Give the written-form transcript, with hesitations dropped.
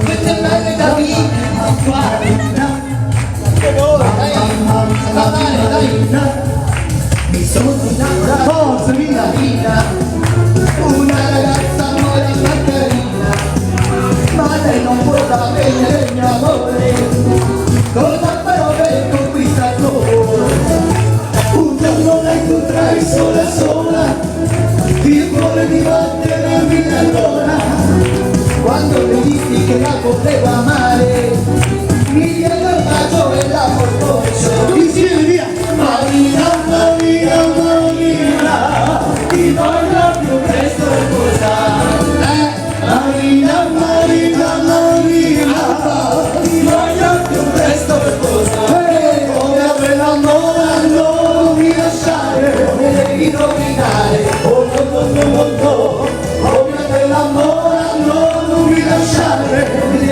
Questa è bella da vita. Mi sono innamorato, forza mia vita, una ragazza mora carina, ma lei non può sapere il mio amore, cosa farò per conquistarlo? Un giorno lei potrai sola sola, il cuore mi batte la vita allora, quando mi dissi che la potevo amare, mi diede il bacio e la portò insieme via. Marina, Marina, Marina, ti voglio più presto sposare. Marina, Marina, Marina, ti voglio più presto sposare. Come avrei l'amore non mi lasciare, non mi devi rovinare. Oh no no no no no, come avrei l'amore non mi lasciare.